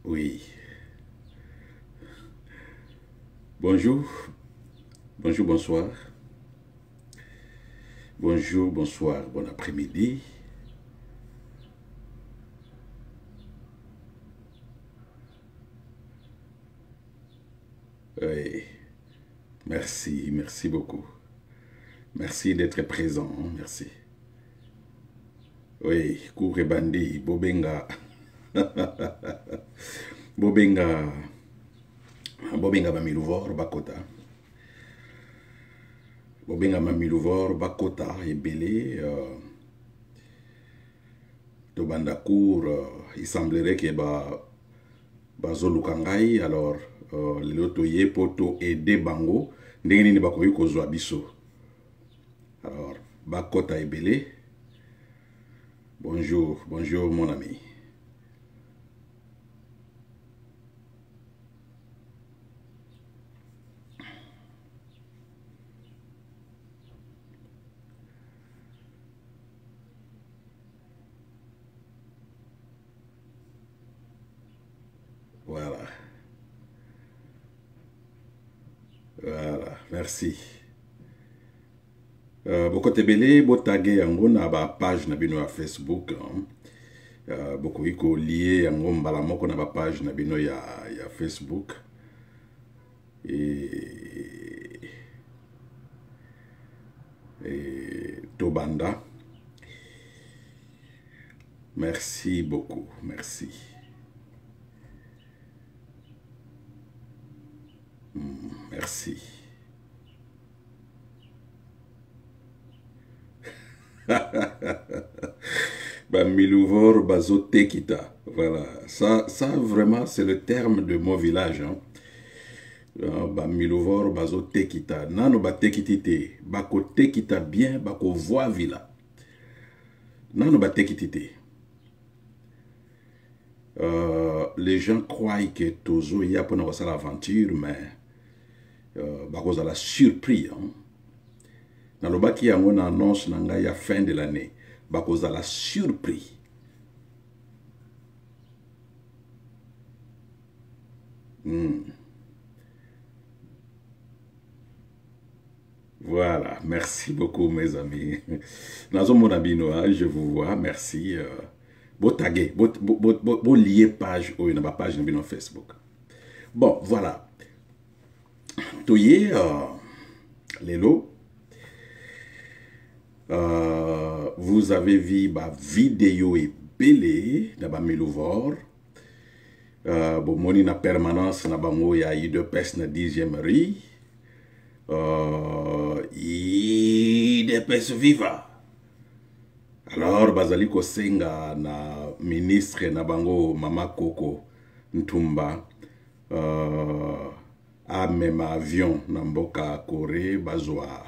Oui. Bonjour. Bonjour, bonsoir. Bonjour, bonsoir, bon après-midi. Oui. Merci, merci beaucoup. Merci d'être présent, merci. Oui, Kouré Bandi, Bobenga. Bobenga. Bobenga Bamilouvor, Bakota. Bobenga Bamilouvor, Bakota, Ebele. Tobandakour, il semblerait que Bazolukangai, alors, l'autoye poto aider Bango, ndenge bakoyi kozwa biso. Alors, Bakota Ebele. Bonjour, bonjour mon ami. Voilà. Voilà, merci. Boko tebele, bo tagué yango na ba page na bino ya Facebook. Boko iko lié yango mbala moko na ba page na bino ya Facebook. Et Tobanda. Merci beaucoup, merci. Merci. Bamilouvor Bazo Tekita. Voilà. Ça vraiment, c'est le terme de mon village. Hein. Bamilouvor Bazo Tekita. Nano ba tekitite. Bako tekita bien, bako voix villa. Nano ba tekitite. Les gens croient que Tozo y a pour nous l'aventure, mais bako za la surpris. Hein. Dans le baki yango na annonce nanga ya fin de l'année, bakoza la surpris. Voilà, merci beaucoup mes amis. Nazo mon abino, je vous vois, merci. Bo tagué, bo lié page ou une page na Facebook. Bon, voilà. Toye lelo. Vous avez vu ma vidéo et belé na Bamilouvor. Bon, moni na permanence na bango ya IDPS na 10e rue. IDPS viva. Alors, bazali ko senga na ministre na bango Mama Koko Ntumba. A même avion na mboka Corée bazwa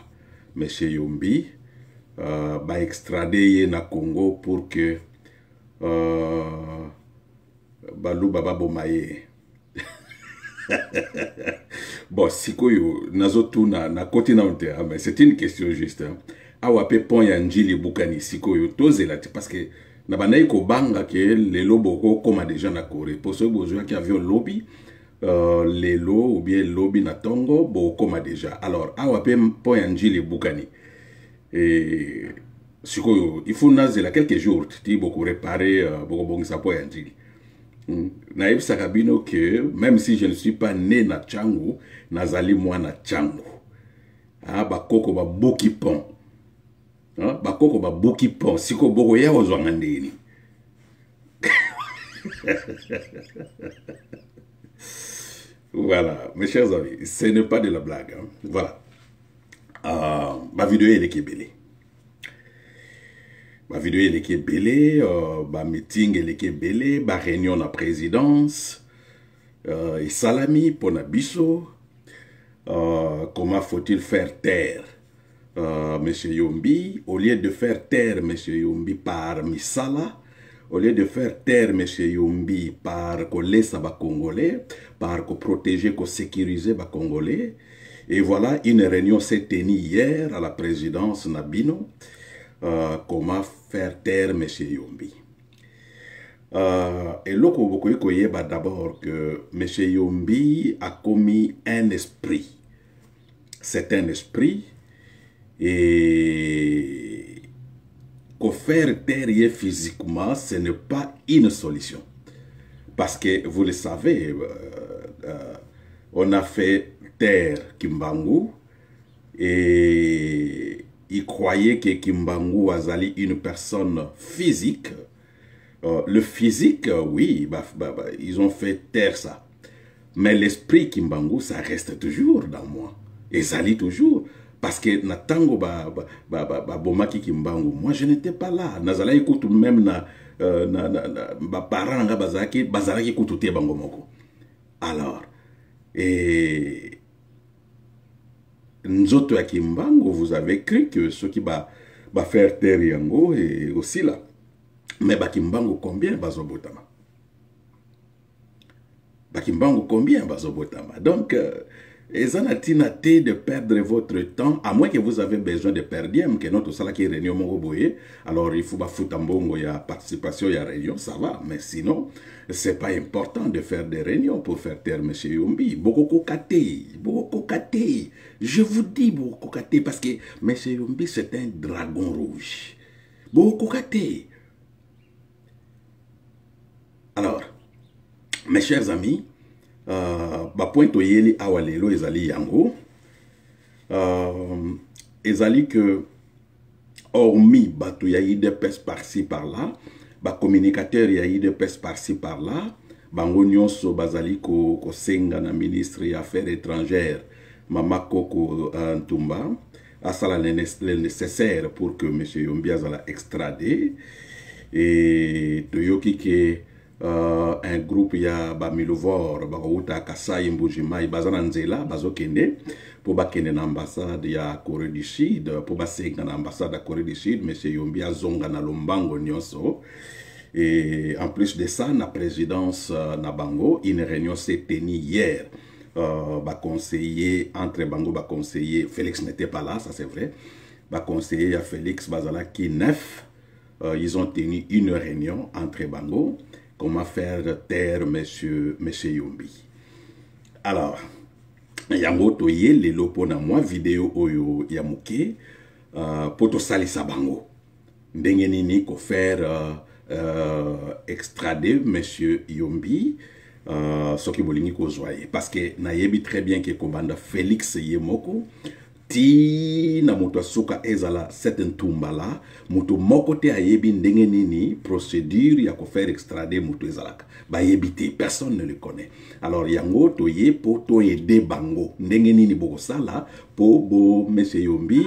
Monsieur Yombi. Ba extrader na Congo pour que Balou Baba Bomaye. Bon, sikoyo nazotu na continente, mais c'est une question juste. Awape pon ya njili bukani sikoyo tozelati parce que na banayi ko banga ke lelo boko koma déjà na Corée. Pour ceux qui avion lobby lelo ou bien lobby na Tongo bo koma déjà. Alors awape pon ya njili bukani. Et il faut nazela quelques jours ti beaucoup réparer beaucoup bongisa po ya njili. Naïf Sakabino que même si je ne suis pas né na Tchangu, nazali moi na Tchangu. Ah bakoko ba boki pon. Ah bakoko ba boki pon siko boko ya ozwanga ndeni. Voilà, mes chers amis, ce n'est pas de la blague. Hein. Voilà. Ma vidéo elle est belé. Ma vidéo elle est belé, ma meeting elle est belé, ma réunion na présidence, et salami pour Nabiso. Comment faut-il faire taire Monsieur Yombi, au lieu de faire taire Monsieur Yombi par Misala, au lieu de faire taire Monsieur Yombi par laisser les Congolais, par protéger, sécuriser les Congolais. Et voilà, une réunion s'est tenue hier à la présidence Nabino. Comment faire taire M. Yombi. Et là, d'abord que M. Yombi a commis un esprit. C'est un esprit. Et qu'au faire taire physiquement, ce n'est pas une solution. Parce que, vous le savez, on a fait taire Kimbangu et il croyait que Kimbangu avait une personne physique. Le physique, oui, ils ont fait taire ça. Mais l'esprit Kimbangu, ça reste toujours dans moi. Et ça lit toujours. Parce que Natango Bomaki Kimbangu, moi je n'étais pas là. Nazala écoute même parents bazaki écoute Bango Moko. Alors, et Nzoto ya Kimbangu, vous avez cru que ce qui va faire taire Yango est aussi là. Mais Bakimbangu combien bazobotama? Bakimbangu combien bazobotama? Donc, ezanatina te de perdre votre temps, à moins que vous avez besoin de perdre, que notre salle qui est réunion Mongoboye, alors il faut foutre en bongo, il y a participation, il y a réunion, ça va. Mais sinon, c'est pas important de faire des réunions pour faire taire M. Yombi. Beaucoup kokate. Je vous dis beaucoup kokate parce que M. Yombi c'est un dragon rouge. Beaucoup kokate. Alors, mes chers amis, point toyeli awalelo ezali yango, ezali que hormis bato yayi de pes par-ci par-là, communicateur yayi de pes par-ci par-là, bango nyonso bazali ko senga na ministre des Affaires étrangères Mama Koko Ntumba asala le nécessaire pour que M. Yombi azala extradé et toyoki ke un groupe ya Bamilovor, Barouta, Kasai, Mbujimai, Bazana Nzela, Bazokende, pour bakende na ambassade ya Corée du Sud, pour basenga na ambassade ya Corée du Sud, M. Yombi azonga na lombango nyonso. Et en plus de ça, la présidence na Bango, une réunion s'est tenue hier. Conseiller, entre Bango, conseiller, Félix n'était pas là, ça c'est vrai. Conseiller à Félix Bazala qui neuf, ils ont tenu une réunion entre Bango. Comment faire taire monsieur Yombi. Alors, yango toye le lopo na moi vidéo oyo yamuke poto salisa bango. Ndenge nini ko faire extrader monsieur Yombi soki bolingi ko zoye parce que na yebi très bien que kobanda Félix Yemoko ti na moto suka ezala cette ntumba la moto moko te ayebi ndenge nini procédure ya ko faire extrader moto ezalaka ba yebite personne ne le connaît. Alors yango to ye po to aider bango ndenge nini boko sala po bo monsieur Yombi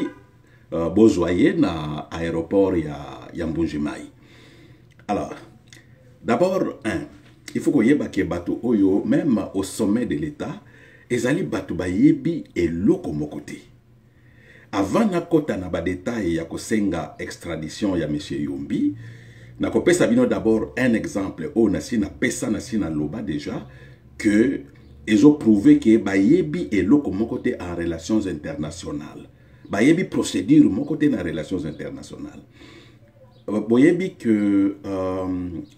bo joyer na aéroport ya Mbujimai. Alors d'abord il faut que yeba ke bato oyo même au sommet de l'état ezali bato ba yebi eloko moko te. Avant na kota na ba détail ya kosenga extradition ya M. Yombi, na kopesa bino d'abord un exemple o nasi na pesa nasi na loba déjà que ils ont prouvé que ba yebi eloko moko te en relations internationales. Ba yebi procédure moko te na relations internationales. Boyebi que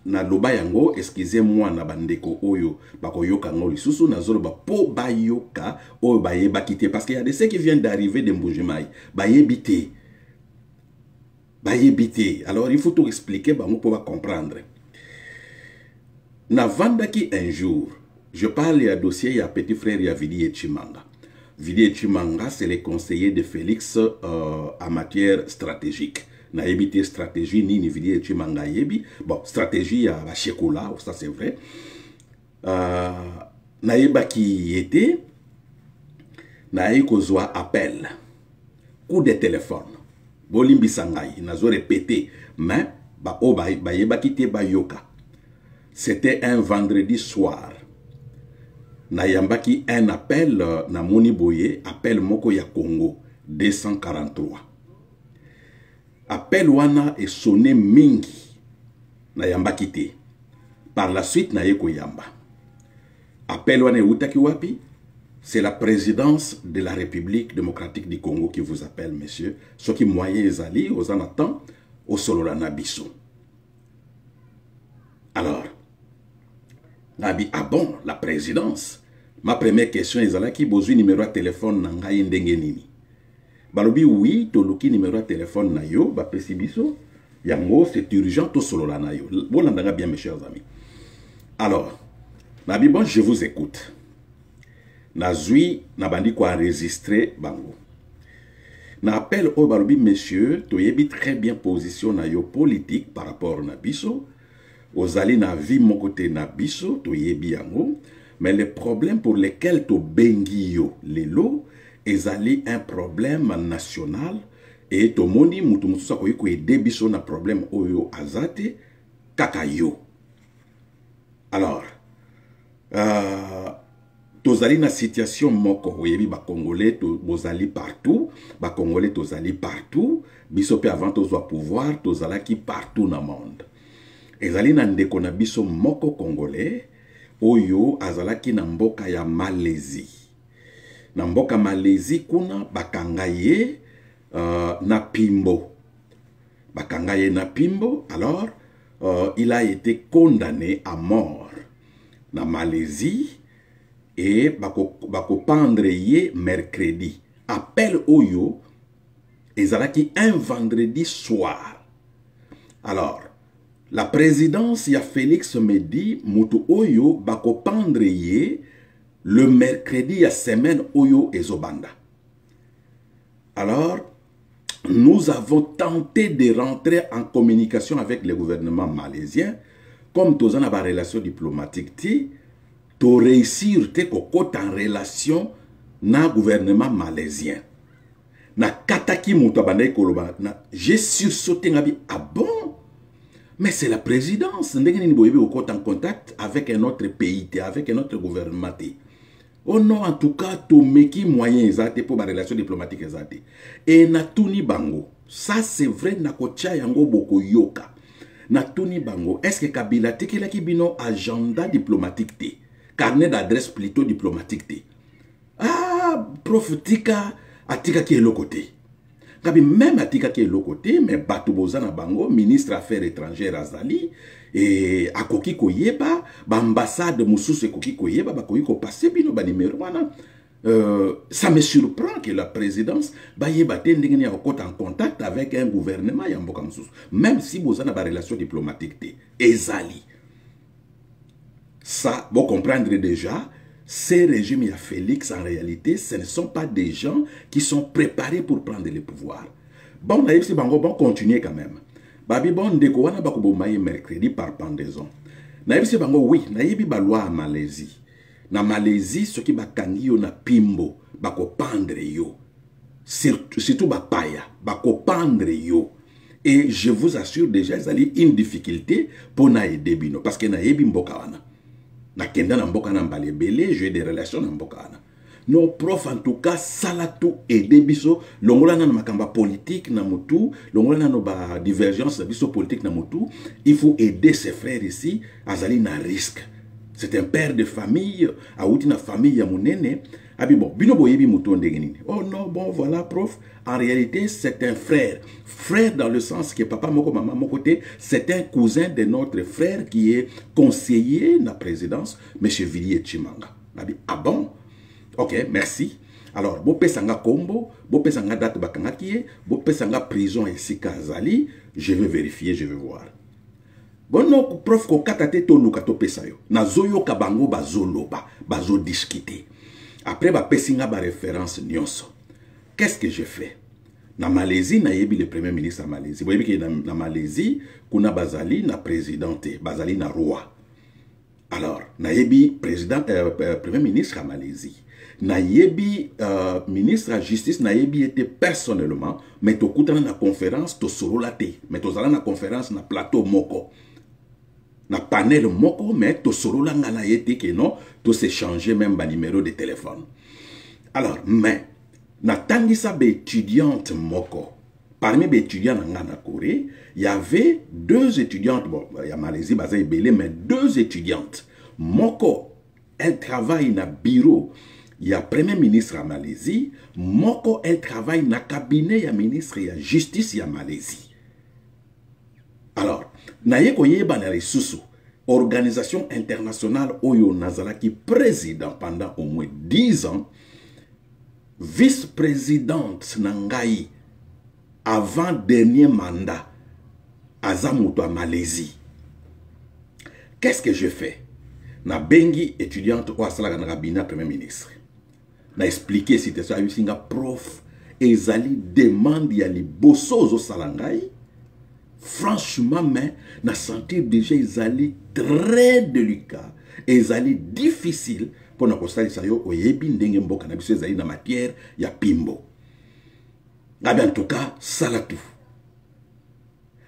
na loba yango, excusez-moi na bandeko oyo bakoyoka ngo lisusu na zolo ba po bayoka oyo bayeba kité parce qu'il y a des ceux qui viennent d'arriver de Mbujimai bayebite. Alors il faut tout expliquer bango pour comprendre. Na vandaki un jour, je parle ya dossier ya petit frère ya Vili Chimanga. Vili Chimanga c'est le conseiller de Félix en matière stratégique. Na évité stratégie ni Vili Chimanga yebi. Bon, stratégie ya la Shekola, ça c'est vrai. Na yeba qui était na kozwa appel. Coup de téléphone. Bolimbi sangai, nazo répété, mais ba yeba qui te ba yoka. C'était un vendredi soir. Na yambaki un appel na Moni Boye, appel moko ya Congo 243. Appel wana est sonné mingi na yamba kite. Par la suite na yeko yamba. Appel wana utaki wapi? C'est la présidence de la République démocratique du Congo qui vous appelle, monsieur. Ce qui moyen ezali, aux en attend, au solora nabiso. Alors, nabi, ah bon, la présidence. Ma première question est qui besoin numéro de téléphone nanga ndenge nini. Balobi oui, toluki numéro de téléphone na yo, ba pesi biso. Yango, c'est urgent, to solo la na yo. Bolandanga bien mes chers amis. Alors, nabi bon, je vous écoute. Nazui, nabandi ko enregistrer bango. Na appel au balobi monsieur, to yebi très bien position na yo politique par rapport na biso. Ozali na vie mon côté na biso, to yebi yango. Mais les problèmes pour lesquels to bengi yo lelo, ezali un problème national et to moni mutu mutu sa ko aider biso na problème oyo azate kaka yo. Alors, tozali na situation moko oyebi ba congolais to bozali partout, ba congolais tozali partout, biso pe avant tozwa pouvoir tozala ki partout na monde. Ezali na ndeko na biso moko congolais oyo azalaki na mboka ya Malaisie. Na mboka Malaisie kuna bakanga ye na Pimbo. Bakanga ye na Pimbo, alors il a été condamné à mort na Malaisie et bako pendre ye mercredi. Appel oyo ezalaki un vendredi soir. Alors, la présidence ya Félix me dit mutu oyo bako pendre ye le mercredi ya semaine oyo ezobanda. Alors, nous avons tenté de rentrer en communication avec le gouvernement malaisien, comme tous en a relation diplomatique ti, to réussir te kokota en relation na gouvernement malaisien. Na kataki mutu abanda koloba na j'ai sursauté ngabi ah bon. Mais c'est la présidence. Ndenge ni boyebi okota en contact avec un autre pays, avec un autre gouvernement. Oh non, en tout cas, to meki moyen ezate pour la relation diplomatique ezate. Et na tuni bango. Ça c'est vrai na kocha yango boko yoka. Na tuni bango. Est-ce que Kabila tekela ki bino agenda diplomatique te? Carnet d'adresse plutôt diplomatique te. Ah, prof tika atika ki elo côté. Kabi même atika ki elo côté, mais batu bozana bango, ministre affaires étrangères azali, et akoki koyeba, ba ambassade mususu koki koyeba, ba koki ko passer bino ba numéro wana. Ça me surprend que la présidence ba yeba te ndenge ni akota en contact avec un gouvernement ya mboka mususu, même si bozana ba relation diplomatique te. Ezali. Ça, vous comprendre déjà, ces régimes, il y a Félix, en réalité, ce ne sont pas des gens qui sont préparés pour prendre le pouvoir. Bon, naïb si bango, bon, continuez quand même. Babi bon, ndeko wana bakubo maye mercredi par pendaison. Naïb si bango, oui, naïbi ba loi à Malaisie. Na Malaisie, ce qui bakangi yo na Pimbo, bako pendre yo. Surtout ba paya, bako pendre yo. Et je vous assure déjà, ils allaient une difficulté pour na aider bino, parce que na yebi mboka wana. Na kenda na mboka na mbalebele, j'ai des relations na mboka wana. Non, prof, en tout cas, salatu aider biso, longola na makamba politique na mutu, longola na no ba divergence biso politique na mutu, il faut aider ses frères ici, azali na risque. C'est un père de famille, a outi na famille ya munene, abi bon, bino boyebi mutu ndenge nini. Oh non, bon, voilà, prof, en réalité, c'est un frère. Frère dans le sens que papa moko, maman moko côté, c'est un cousin de notre frère qui est conseiller na présidence, M. Villiers Chimanga. Abi, ah bon? Ok, merci. Alors, bo pesanga kombo, bo pesanga date bakanga kie, bo pesanga prison ici Kazali, je vais vérifier, je vais voir. Bon, non, prof, ko katate to luka to pesayo. Na zoyo kabango bazoloba, bazo discuter. Après, ba pesinga ba référence nyonso. Qu'est-ce que je fais? Na Malaisie, na yebi le premier ministre à Malaisie. Vous voyez que na Malaisie, kuna bazali na présidente, bazali na roi. Alors, na yebi président, premier ministre à Malaisie. Na yebi ministre à justice, na yebi était personnellement, mais to kutana na conférence, to solo la te. Mais to zala na conférence na plateau moko. Na panel moko, mais to solo la nga na yete que non, to s'échanger même ba numéro de téléphone. Alors, mais, na tangisa be étudiante moko. Parmi les étudiants en Corée, il y avait deux étudiantes, bon, il y a Malaisie, Baza et Belé, mais deux étudiantes. Moko, elle travaille dans le bureau. Il y a premier ministre en Malaisie. Moko, elle travaille dans le cabinet, il y a ministre, il y a justice, il y a Malaisie. Alors, naye koye banale susu. organisation internationale Oyo Nazalaki président pendant au moins 10 ans, vice-présidente Nangai avant dernier mandat Azamuto à Malaisie. Qu'est-ce que je fais? Na bengi étudiante ou asala na cabinet premier ministre. Na expliqué situation à singa prof ezali demande ya liboso zo salangai. Franchement, mais na sentir déjà ezali très délicat, ezali difficile pour na kosali sayo oyebi ndenge mboka na biso ezali na matière ya pimbo. Ngabe en tout cas salatu.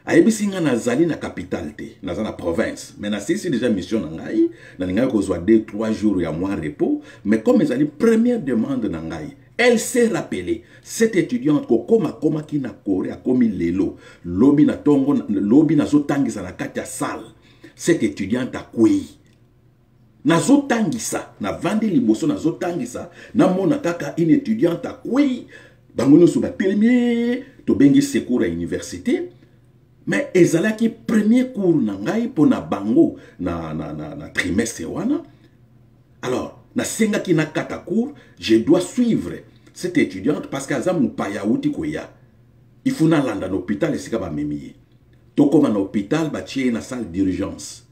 Ayebi singa nazali na capitale te, naza na province, mais na sisi déjà mission na ngai, na ngai kozwa 2-3 jours ya mois repos, mais comme ezali première demande na ngai, elle s'est rappelée, cette étudiante koma ki na Corée a komi lelo, lobi na tongo, lobi na zo tangisa na kati ya salle. Cette étudiante a kwei. Na zo tangisa, na vandi liboso na zo tangisa, na mona kaka une étudiante a kwei, bangono sou ba telemi, to bengi secours à université, mais ezalaki premier cours na ngai po na bango na trimestre wana. Alors, na senga ki na kata cours, je dois suivre cette étudiante parce qu'aza mupaya uti koya. Il faut na landa l'hôpital et sika ba memiye. To comme en hôpital ba tie na salle d'urgence.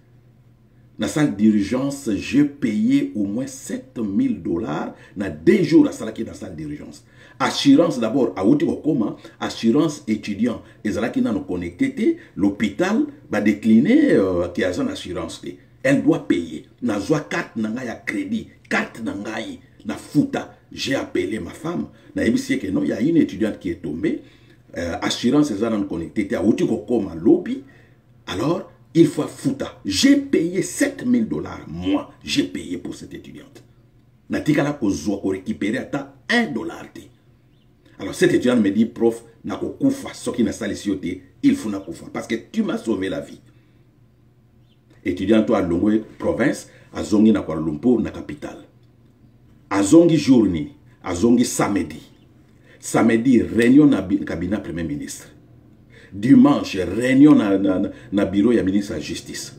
Na salle d'urgence, j'ai payé au moins $7,000 na 2 jours à salaki na salle d'urgence. Assurance d'abord a uti kokoma, assurance étudiant ezalaki na no connecté l'hôpital ba décliner qui a son assurance. Elle doit payer. Na zwa carte nanga ya crédit, carte nangai na futa. J'ai appelé ma femme. Na ebisi que non, il y a une étudiante qui est tombée. Assurance est en connecté. A outi koma lobby. Alors, il faut futa. J'ai payé $7,000. Moi, j'ai payé pour cette étudiante. Na tikala ko zwa ko récupérer ata $1. Alors cette étudiante me dit, prof, na ko kufa soki na salisiote, il faut na kufa parce que tu m'as sauvé la vie. Étudiant à Longwe province, à Zongi na Kuala Lumpur na capitale. À Zongi journée, à Zongi samedi. Samedi, réunion na cabinet premier ministre. Dimanche, réunion na bureau ya ministre de la justice.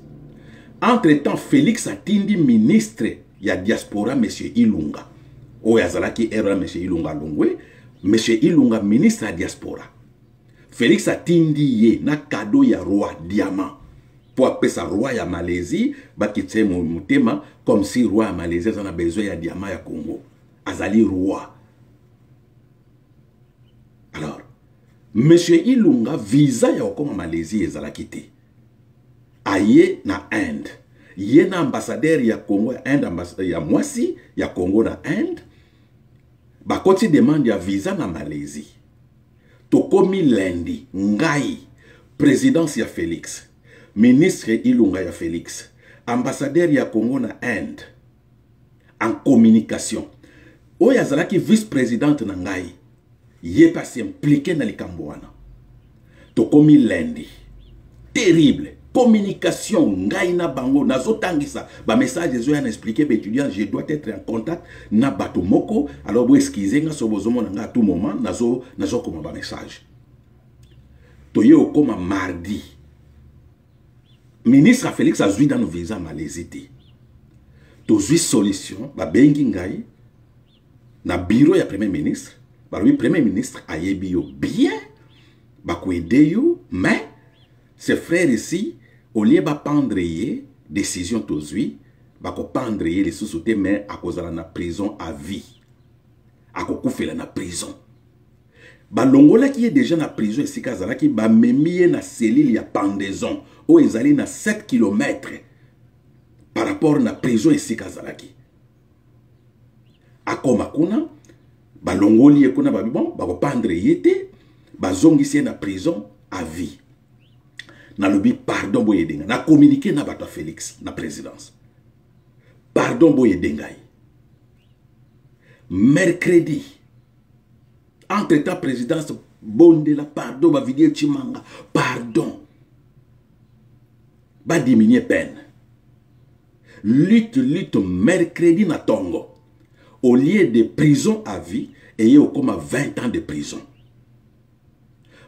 Entre-temps, Félix Atindi ministre ya diaspora, monsieur Ilunga. O yazalaki era monsieur Ilunga Longwe, monsieur Ilunga ministre ya diaspora. Félix Atindi ye na cadeau ya roi diamant. Pour appeler ça roi ya Malaisie, bakitse mutema comme si roi ya Malaisie en a besoin ya diamant ya Congo. Azali roi. Alors, monsieur Ilunga visa ya okoma Malaisie ezalaki te. Aye na Inde. Ye na ambassadeur ya Congo ya Inde, ya mwasi ya Congo na Inde. Bakoti demande ya visa na Malaisie. Tokomi lundi, ngai, présidence ya Félix. Ministre Ilunga ya Félix, ambassadeur ya Congo na Inde, en communication. Oya zalaki vice-présidente na ngai, ye pas s'impliquer na likambo wana. Tokomi lundi. Terrible. Communication, ngai na bango, nazo tangisa. Ba message zo yana expliquer ba étudiant, je dois être en contact na bato moko, alors bo excuser nga sobozomo na nga à tout moment, nazo koma ba message. Toye okoma mardi. Ministre Félix a zui dans nos visas Malaisie. To zui solution, ba bengi ngai na bureau ya premier ministre, ba lui premier ministre a yebi yo bien, ba ko aider yo, mais ses frères ici au lieu ba prendre ye décision to zui, ba ko prendre ye les sous-soutés mais à cause na prison à vie. A ko kufela na prison. Ba longola qui est déjà na prison ici kazala ki ba memie na cellule ya pendaison. Ou ils allaient à 7 km par rapport à la prison ici Kazalaki. A Komakuna, Balongoli kuna babibon, bakopandre yete, bazongi ici na prison à vie. Na lobi pardon boyedenga, na communiqué na bato Félix na présidence. Pardon boyedengai. Mercredi, entre-temps présidence bonde la pardon ba vidéo chimanga, pardon. Va diminuer peine. Lutte mercredi na Tongo. Au lieu de prison à vie, et il y a comme 20 ans de prison.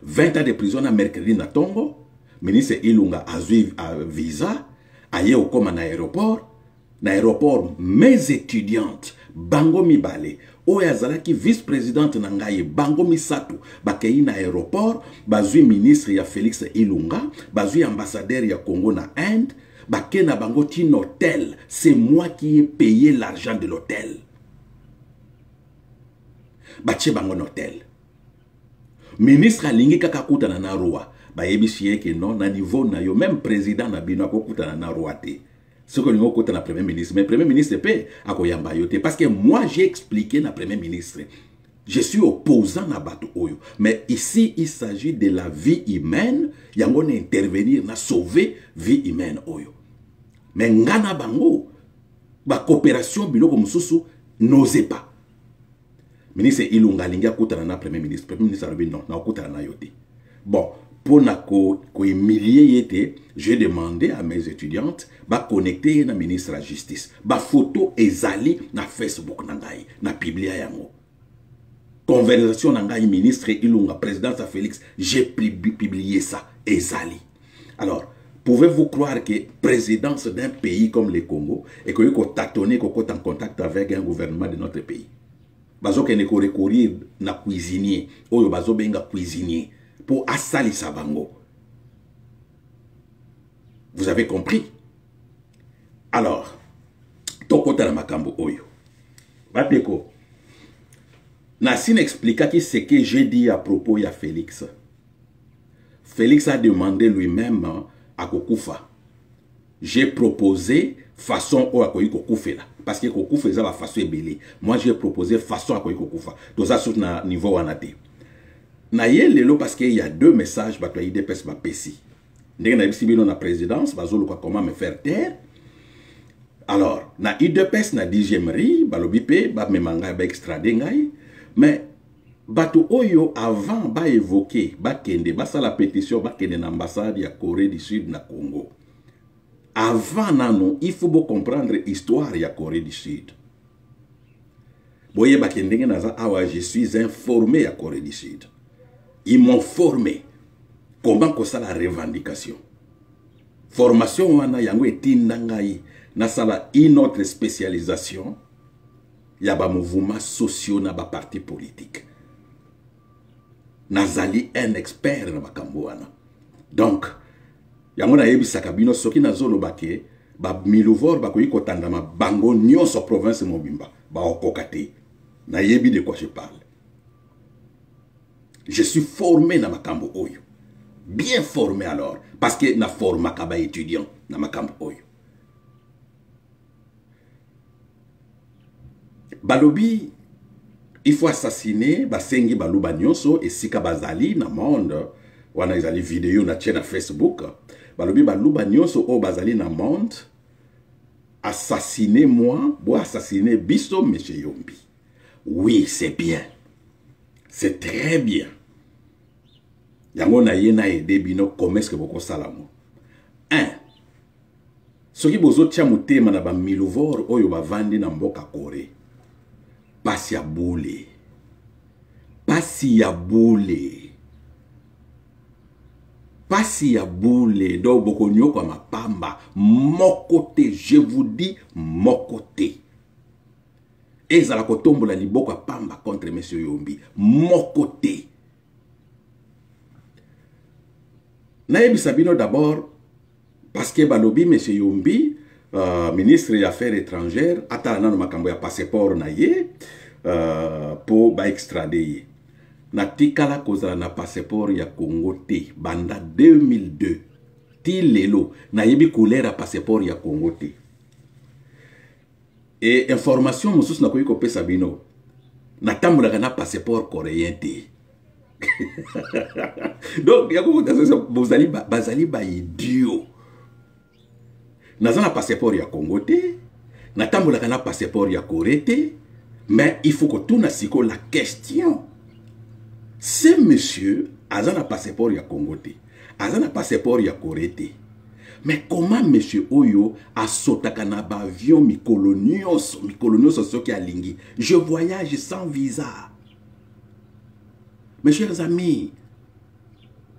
20 ans de prison na mercredi na Tongo. Ministre Ilunga a visa. aye okoma na aéroport mes étudiantes bango mibale oyo azalaki vice-présidente na ngai bango misato bakei na aéroport bazwi ministre ya Félix Ilunga bazwi ambassadeur ya Congo na Inde bake na bango tin hôtel c'est moi qui ai payé l'argent de l'hôtel bache bango na hôtel ministre alingi kaka kutana na roi bayebisi yeke non na niveau na yo même président na bino akokutana na roi te ce que nous avons premier ministre, mais premier ministre paie à Koyambayote. Parce que moi, j'ai expliqué na premier ministre. Je suis opposant à Bato Oyo. Mais ici, il s'agit de la vie humaine. Il y a intervenir, na sauver vie humaine Oyo. Mais ngana bango, ba coopération bilo comme soussou, n'osez pas. Ministre Ilunga Linga Koutana na premier ministre. Premier ministre a dit non, na Koutana na yote. Bon. Pour ko humilier yete, j'ai demandé à mes étudiantes ba connecter na ministre de la justice. Ba photo ezali na Facebook nangai, na publia yango. Conversation nangai ministre Ilunga, président Félix, j'ai publié ça ezali. Alors, pouvez-vous croire que présidence d'un pays comme le Congo et que vous tâtonnez qu'on est en contact avec un gouvernement de notre pays. Bazo kene ko recourir na cuisinier, oyo bazo benga cuisinier. Pour Assali Sabango. Vous avez compris? Alors, Tokota na Makambo Oyo. Bateko. Nassine expliqua ce que j'ai dit à propos de Félix. Félix a demandé lui-même à Kokufa. J'ai proposé façon à Kokufa là. Parce que Kokufa faisait la façon ébélée. Moi, j'ai proposé façon à Kokufa. Tout ça sur le niveau anate. Naye lelo parce qu'il y a deux messages bato IDPS ba pesi. Ndenge na bisi bino na présidence bazolo kwa comment me faire taire. Alors, na IDPS na DGMRI balobi pe ba memanga ba extrader ngai, mais bato oyo avant ba évoquer ba kende ba sa la pétition ba kende na ambassade ya Corée du Sud na Congo. Avant nano, il faut comprendre l'histoire ya Corée du Sud. Boye ba kende naza awa je suis informé à Corée du Sud. Ils m'ont formé. Comment que ça la revendication? Formation wana yango etindangai na sala une autre spécialisation ya ba mouvement sociaux na ba parti politique. Nazali un expert na makambo wana. Donc yango na yebisaka bino soki nazolo bake ba miluvor ba koyi kotandama bango nyonso province mobimba ba okokate. Na yebi de quoi je parle. Je suis formé dans Makambo Oyo. Bien formé alors. Parce que na forma kaba étudiant dans Makambo Oyo. Balobi, il faut assassiner Basengi Baluba Nyonso et Sika Bazali na monde. Wana izali vidéo na chaîne Facebook. Balobi Baluba Nyonso o Bazali na monde. Assassiner moi, ou assassiner Biso M. Yombi. Oui, c'est bien. C'est très bien. Yango na yena ede bino commerce que boko salamo. 1. Soki bozo tia mutema na ba miluvor oyo ba vandi na mboka Corée. Pasi ya boule. Pasi ya boule. Pasi ya boule. Do boko nyoko ma pamba. Mokote, je vous dis mokote. Ezala kotombo la liboko pamba contre monsieur Yombi. Mokote. Naïbi Sabino d'abord, parce que Balobi, M. Yombi, ministre des Affaires étrangères, a un passeport pour extrader. Natikala kozala na passeport ya Congo te, banda 2002. Ti lelo, naïbi couleur passeport ya Congo te. Et information, moussous na koyi kope Sabino, natamboulaka na passeport coréen te. Donc, bazali ba idiot. Nazana passeport ya Congo te, natamboulaka na passeport ya Corée te, mais il faut que tout na siko la question. Ce monsieur azana passeport ya Congo te, azana passeport ya Corée te. Mais comment monsieur Oyo a sotaka na ba avion mikolonioso soki alingi. Je voyage sans visa. Mes chers amis,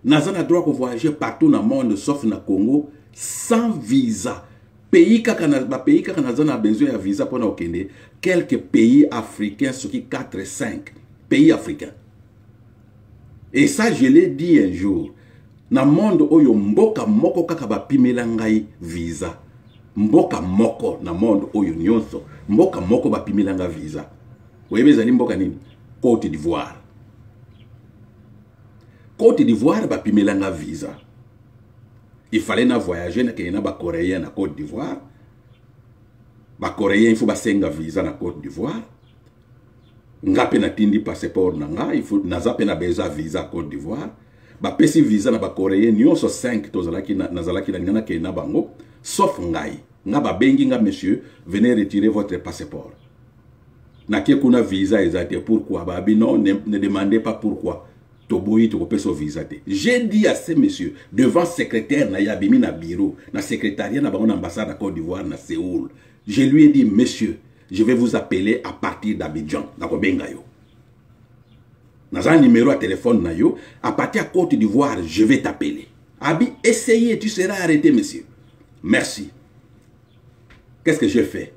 nous avons le droit de voyager partout dans le monde, sauf dans le Congo, sans visa. pays kaka na besoin de visa pour nous quelques pays africains, ce qui 4 5 pays africains. Et ça, je l'ai dit un jour. Na monde oyo mboka moko kaka ba pimela ngai visa. Mboka moko na monde oyo nyonso. Mboka moko ba pimela ngai visa. Oyebe zali mboka nini? Côte d'Ivoire. Côte d'Ivoire ba pimela ngai visa. Il fallait na voyager na kena ba coréen na Côte d'Ivoire. Ba coréen il faut ba senga visa na Côte d'Ivoire. Ngape na tindi passeport na nga, il faut na zape na beza visa Côte d'Ivoire. Ba pesi visa na ba coréen nyonso 5 tozalaki nazalaki na ngana kena bango sauf ngai. Nga ba bengi nga monsieur, venez retirer votre passeport. Na ke kuna visa ezate pourquoi ba bi non ne demandez pas pourquoi. Toboyi to peso visa te. J'ai dit à ces messieurs devant secrétaire na yabimi na bureau, na secrétariat na bango ambassade à Côte d'Ivoire na Séoul. Je lui ai dit monsieur, je vais vous appeler à partir d'Abidjan, na kobenga yo. Dans un numéro à téléphone na yo, à partir de Côte d'Ivoire, je vais t'appeler. Abi, essayez, tu seras arrêté, monsieur. Merci. Qu'est-ce que j'ai fait?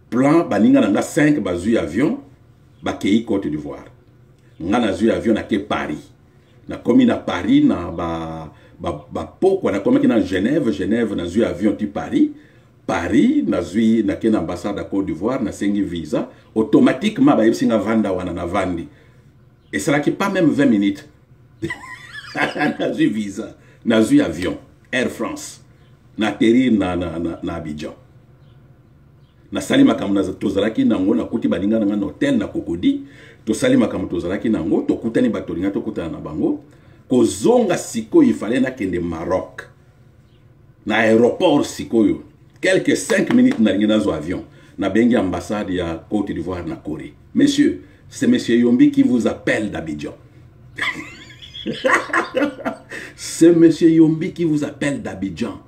Plan, baninga nanga 5 bazui avion, bakei Côte d'Ivoire. Nga zui avion na ke Paris. Na komi na Paris, na poko, na komi na Genève, na zui avion ti Paris. Paris, na zui na ken ambassade à Côte d'Ivoire, na sengi visa, automatiquement ba yebsinga vanda wana na vandi. Et ça là qui pas même 20 minutes. Na zui visa, na zui avion, Air France, na atterrir na Abidjan. Na sali makambo na tozalaki nango na kuti balinga na hotel na Cocody, to sali makambo tozalaki nango, to kutani batolinga to kutana na bango, kozonga siko il fallait na kende Maroc. Na aéroport sikoyo. Quelques 5 minutes dans avion, na bengi ambassade ya Côte d'Ivoire na Corée. Monsieur, c'est monsieur Yombi qui vous appelle d'Abidjan. C'est monsieur Yombi qui vous appelle d'Abidjan.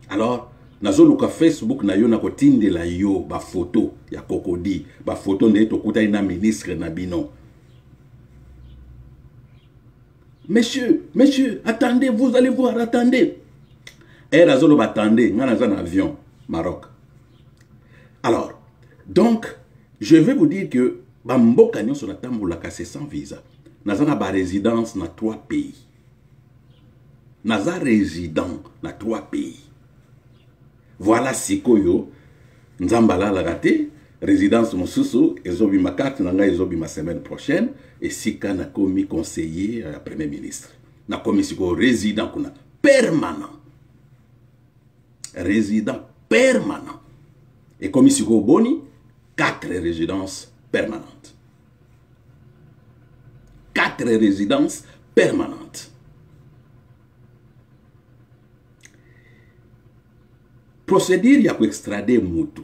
Alors, nazo luka Facebook na yo na kotinde la yo ba photo ya Cocody, ba photo ne to kuta ina ministre na bino. Monsieur, attendez, vous allez voir, attendez. Et Razolo attendez, on a un avion, Maroc. Alors, donc, je vais vous dire que Bambo Canyon sur la tamboula cassé sans visa. Naza na ba résidence dans 3 pays. Naza résident dans 3 pays. Voilà sikoyo Nzambala la raté, résidence Mosusu, ezobi ma carte nanga ezobi ma semaine prochaine et sika na komi conseiller premier ministre. Na komi siko résident kuna permanent. Résident permanent. Et comme ici au Boni, 4 résidences permanentes. 4 résidences permanentes. Procédure, il y a pour extrader Moutou.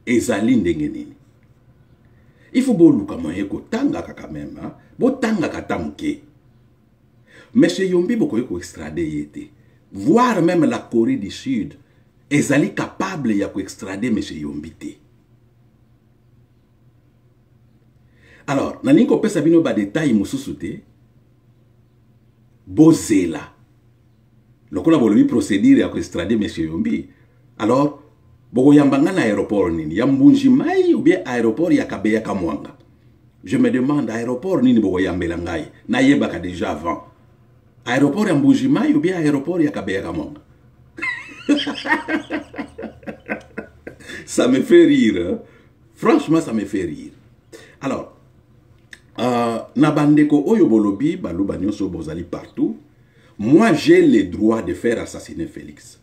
Et Zaline Dengenini. Il faut que vous tanga quand même. Vous tanga katamke. Monsieur Yombi boko extrader yete. Voire même la Corée du Sud. Ezali capable ya extrader monsieur Yombi te. Alors, nani ko pesa bino ba détail mususu te. Bozela. Lokola bolobi procédure ya extrader monsieur Yombi. Alors, boko yambanga na aéroport nini? Yambunji mai ou bien aéroport ya Kabeya Kamwanga. Je me demande aéroport nini boko yambela ngai. Na yebaka déjà avant. Aéroport ya Mbujimai ou bien aéroport ya Kabeya Kamwanga. Ça me fait rire. Hein? Franchement, ça me fait rire. Alors, Nabandeko Oyobolobi, Baloubanyo Sobozali partout. Moi, j'ai le droit de faire assassiner Félix.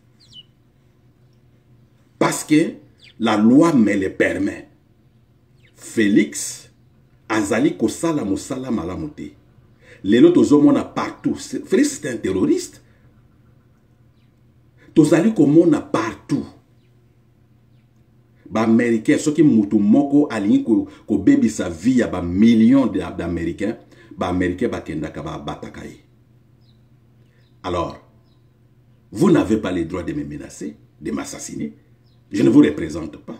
Parce que la loi me le permet. Félix, Azali Kosala Moussala Malamote. Les autres hommes a partout. Félix c'est un terroriste. Tozali komona partout. Ba américain ceux qui mutu moko alini ko baby sa vie ba millions d'américains, ba américain ba kenda ka ba batakai. Alors, vous n'avez pas le droit de me menacer, de m'assassiner. Je ne vous représente pas.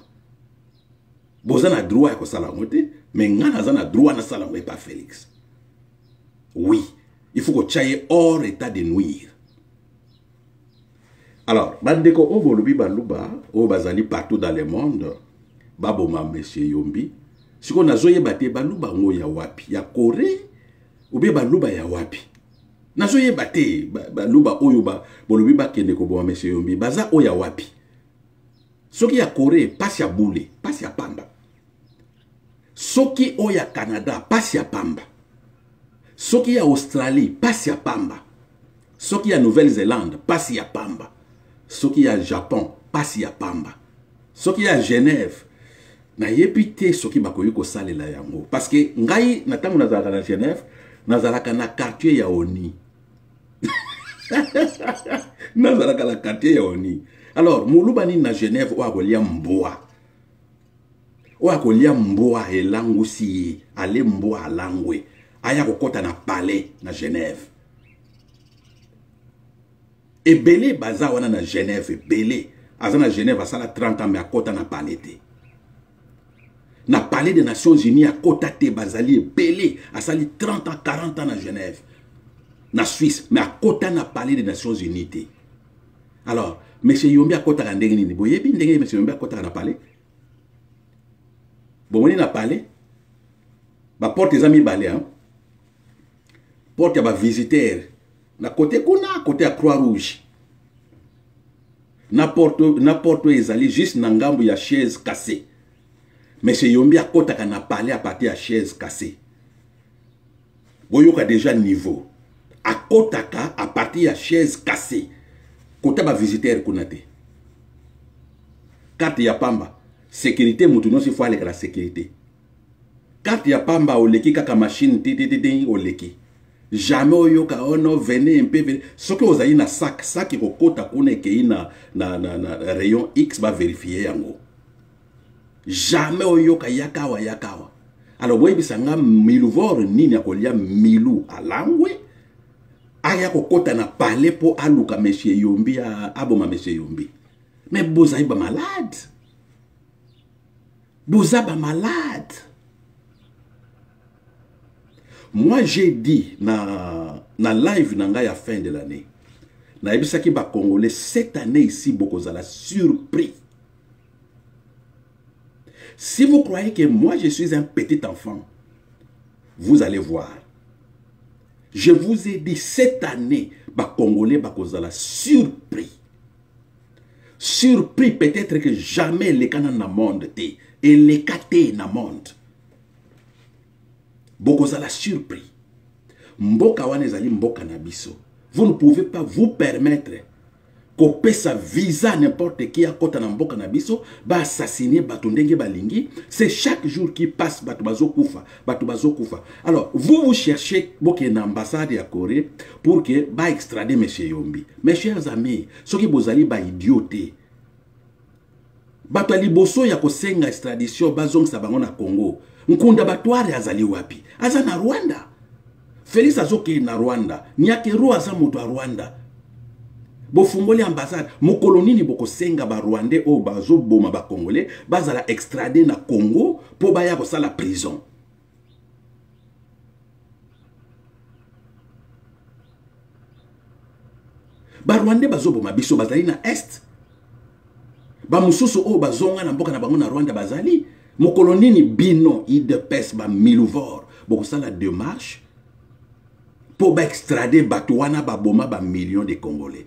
Vous avez le droit de me mais vous avez le droit de pas Félix. Oui, il faut que tu hors état de nuire. Alors, bandeko obolobi baluba, bazali partout dans le monde, baboma monsieur Yombi, si on a zoye bate baluba ngo ya wapi, ya Corée, ou bien baluba ya wapi. Na zoye bate baluba oyo bolobi ba kende ko bo monsieur Yombi, baza oya wapi. Soki ya Corée, passe ya boule, passe ya pamba. Soki oya Canada, passe ya pamba. Soki ya Australie, passe ya pamba. Soki ya Nouvelle-Zélande, passe ya pamba. Soki ya Japon, passe ya pamba. Soki ya Genève, na yepite soki bakoyi ko salela yango. Parce que ngai natango nazalaka na Genève, nazalaka na quartier ya Oni. Nazalaka na quartier ya Oni. Alors, moulubani na Genève ou akolia mboa. Ou akolia mboa elangu si ale mboa alangwe. Aya kokota na palais na Genève. Et belé baza wana na Genève, belé. Aza na Genève asala 30 ans mais akota na palais te. Na palais des Nations Unies akota te bazali belé asali 30 ans 40 ans na Genève. Na Suisse mais akota na palais des Nations Unies te. Alors, monsieur Yombi akota ka ndenge nini? Boyebi ndenge monsieur Yombi akota na palais. Bomoni na palais. Ba porte ezami balé hein. Porte ya ba visiteur. Na côté kuna, côté à Croix-Rouge. N'importe où ils allaient juste na ngambu ya chaise cassée. Monsieur Yombi a kota kana parler à partir de chaise cassée. Boyoka déjà niveau. A kota ka à partir de chaise cassée. Kota ba visiteur kunate. Carte ya pamba. Sécurité mutuno si faut aller la sécurité. Carte ya pamba oleki kaka machine titi oleki. Jamais oyoka ono venez un peu venez. Ce que vous avez na sac qui kokota kuna ke na rayon X va vérifier yango. Jamais oyoka yakawa. Alors oui bisanga miluvor nini akolia milu alangwe. Aya kokota na parler po aluka monsieur Yombi aboma monsieur Yombi. Mais boza ba malade. Boza ba malade. Moi, j'ai dit na live nanga ya fin de l'année. Na ebisaki ba Congolais cette année ici beaucoup la surpris. Si vous croyez que moi je suis un petit enfant, vous allez voir. Je vous ai dit cette année ba Congolais ba la surpris. Surpris peut-être que jamais les canons na monde té et les katé na monde. Bokozala surpris. Mboka wana ezali mboka na biso. Vous ne pouvez pas vous permettre kope sa visa n'importe qui à kota na mboka na biso ba assassiner batu ndenge balingi. C'est chaque jour qui passe batu bazokufa. Alors vous cherchez boke na ambassade ya Corée pour que ba extrader monsieur Yombi. Mes chers amis, soki bozali ba idioté. Batu liboso ya kosenga extradition bazongisa bango na Congo. Nkunda batware azali wapi? Aza na Rwanda. Félix azoke na Rwanda. Nyake ro aza moto a Rwanda. Bofungoli ambassade. Mokolonini boko senga ba Rwandais o bazo boma ba Congolais. Bazala extradé na Congo po baya ko sala prison. Ba Rwandais bazo boma biso bazali na Est. Ba mususu o bazonga na mboka na bango na Rwanda bazali. Mokolonini bino idepes ba miluvor boko sala démarche pour ba extrader batouana ba boma ba millions de Congolais.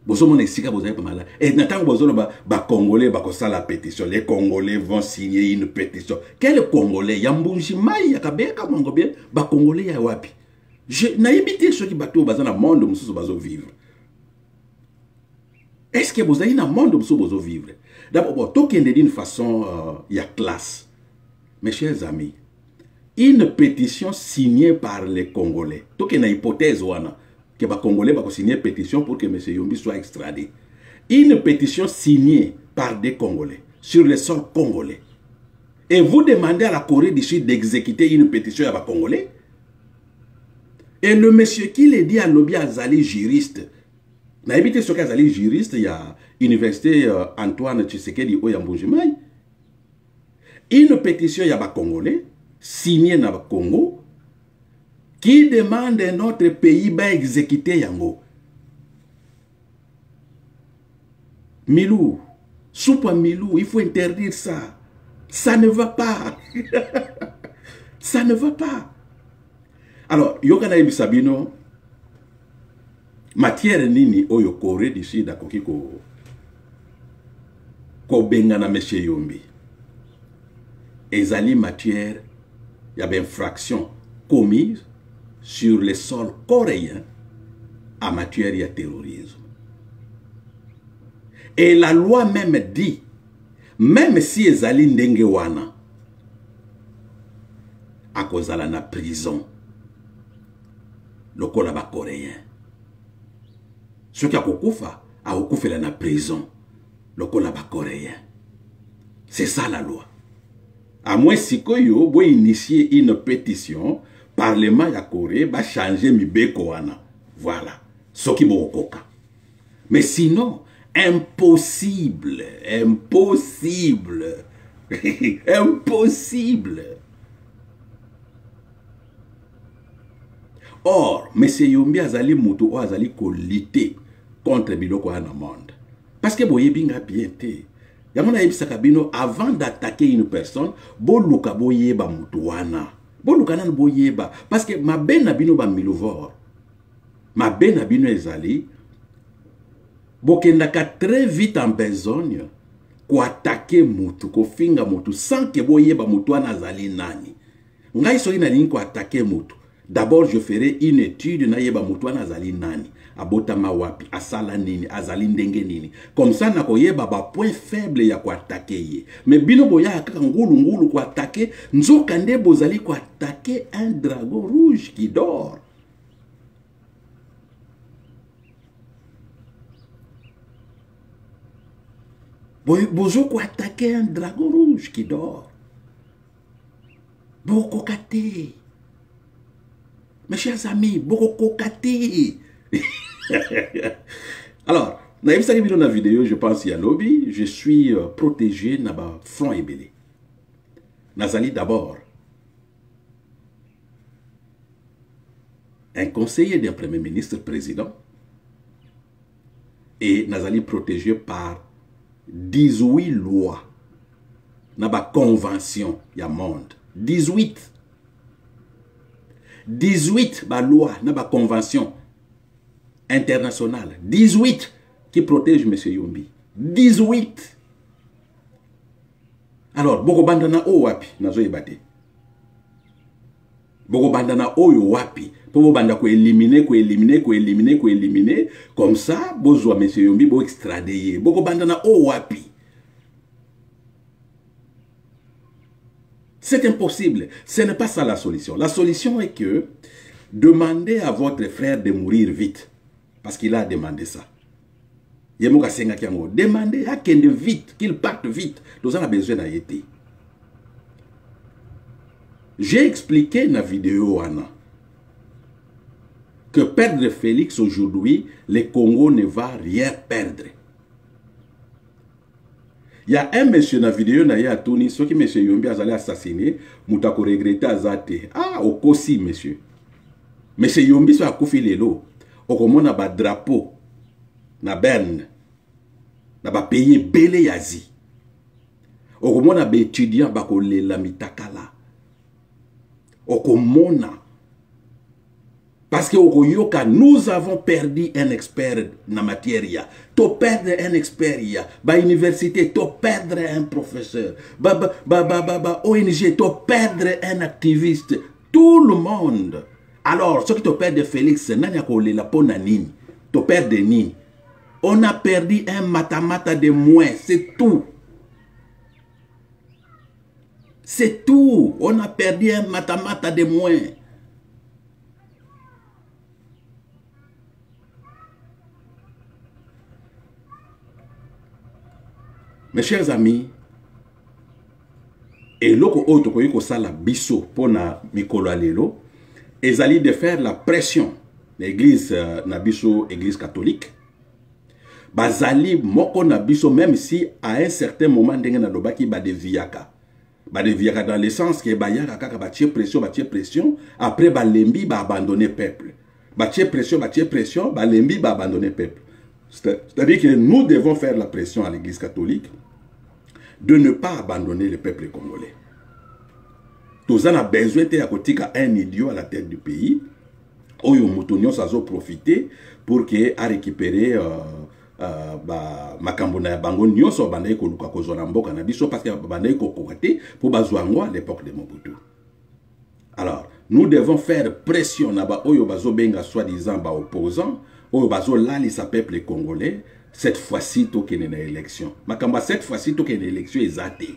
Boso mon exika bozaye pas mal. Et n'attend bozo ba Congolais ba ko sala pétition. Les Congolais vont signer une pétition. Quel Congolais yambunji mai yakabeka mwango bien ba Congolais ya wapi? Je na évité ceux qui bateau bazana monde mususu bazo vivre. Est-ce que vous avez un monde où vous vivre? D'abord, tout d'une façon, il y a classe. Mes chers amis, une pétition signée par les Congolais. Tout qu'il y a une hypothèse, que les Congolais vont signer une pétition pour que M. Yombi soit extradé. Une pétition signée par des Congolais sur le sol congolais. Et vous demandez à la Corée du Sud d'exécuter une pétition à les Congolais. Et le monsieur qui l'a dit à Lobi Azali, juriste, na habité ce cas juriste, il y a l'université Antoine Tshisekedi Oyambunjimai. Une pétition il y a Congolais signée dans le Congo Qui demande un autre pays va exécuter yango? Milou, soupe Milou, il faut interdire ça. Ça ne va pas. Ça ne va pas. Alors, Yokana Ibisabino, matière nini oyo Corée du Sud akoki ko bengana Monsieur Yombi. Ezali matière, il y avait infraction commise sur le sol coréen en matière de terrorisme. Et la loi même dit, même si ezali ndenge wana, akozala na prison, lokola ba coréen. Ce qui a kokufa, a okufela na prison, lokola ba coréen. C'est ça la loi. À moins si koyo bo initier une pétition, Parlement ya Corée va changer mi beko wana. Voilà. Ce qui bo koka. Mais sinon, impossible, impossible, impossible. Or, M. Yombi azali mutu o azali ko lutter contre biloko wana monde. Parce que boye binga bien te. Yamona yebisaka bino avant d'attaquer une personne, boluka boyeba mutu wana. Boluka nan boyeba parce que ma bena bino ba milovor. Ma bena bino ezali bokendaka très vite en besogne ko attaquer mutu ko finga mutu sans que boyeba mutu wana azali nani. Ngai soki na lingi ko attaquer mutu. D'abord, je ferai une étude na yeba mutwana azali nani, abotama wapi, asala nini, azali ndenge nini. Comme ça, na koyeba ba point faible ya ko attaquer ye. Mais bino boya kaka ngulu ko attaquer, nzoka nde bozali ko attaquer un dragon rouge qui dort. Bozo ko attaquer un dragon rouge qui dort. Boko kate. Mes chers amis, beaucoup kati. Alors, dans la vidéo, je pense qu'il y a lobby, je suis protégé dans le front ébélé. Nazali d'abord, un conseiller d'un premier ministre président, et Nazali protégé par 18 lois, dans la convention, il y a monde. 18 ba loi, na ba convention internationale. 18 qui protège M. Yombi. 18. Alors, boko bandana o wapi, nazo yebate. Boko bandana o yo wapi. Pour banda ko éliminer, comme ça, bozo M. Yombi bo extrader. Boko bandana o wapi. C'est impossible. Ce n'est pas ça la solution. La solution est que demandez à votre frère de mourir vite. Parce qu'il a demandé ça. Demandez à qu'il vite, qu'il parte vite. Nous avons besoin d'arrêter. J'ai expliqué dans la vidéo Anna que perdre Félix aujourd'hui, le Congo ne va rien perdre. Il y a un monsieur dans la vidéo, ce qui monsieur Yombi a assassiné, Moutako regretté Azate. Ah, au Kosi, monsieur. Monsieur Yombi soit Koufi Lelo. Au comment na ba drapeau, na Berne, na ba pays belé yazi. Au comment na ba étudiant bakole la mitakala. Au comment na. Parce que au Yoka, nous avons perdu un expert dans la matière. Tu perdre un expert, ba université, tu perdre un professeur, ONG, tu perdre un activiste, tout le monde. Alors, ce qui te perd Félix, nani la ponanini, tu perds ni. On a perdu un matamata de moins, c'est tout. C'est tout. On a perdu un matamata de moins. Mes chers amis, et loko autre ko sala biso pona mikolo alelo, ezali de faire la pression l'église na biso église catholique. Bazali moko na biso même si à un certain moment ndenge na lobaki ba de viaka. Bah deviendra dans le sens que bah y a kaka bah pression, après bah lembi bah abandonner peuple. Bah pression, bah lembi bah abandonner peuple. C'est-à-dire que nous devons faire la pression à l'Église catholique de ne pas abandonner le peuple congolais. Tous en a besoin de un idiot à la tête du pays. Oyo Moutonio ça a profité pour que a récupérer makambo na bango nyonso bandaye ko luka ko zona mboka na biso parce que bandaye ko kokate pour bazwango à l'époque de Mobutu. Alors, nous devons faire pression na ba oyo bazo benga soi-disant ba opposants, oyo bazo lali sa peuple congolais, cette fois-ci to kene na élection. Makamba cette fois-ci to kene élection ezate.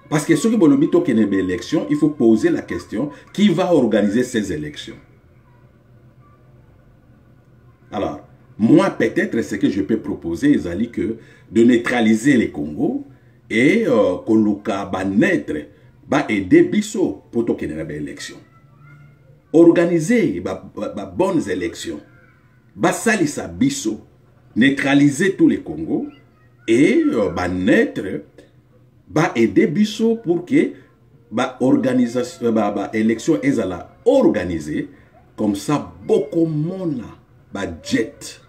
Parce que ceux qui veulent qu'il y ait une élection, il faut poser la question, qui va organiser ces élections? Alors, moi, peut-être, ce que je peux proposer, c'est que de neutraliser les Congos et que Luka va naître, va aider Bisso pour qu'il y ait une élection. Organiser de bonnes élections, va salisa Bisso, neutraliser tous les Congos et va naître, va aider Bisso pour que l'organisation, l'élection est organisée comme ça, beaucoup de monde va jet.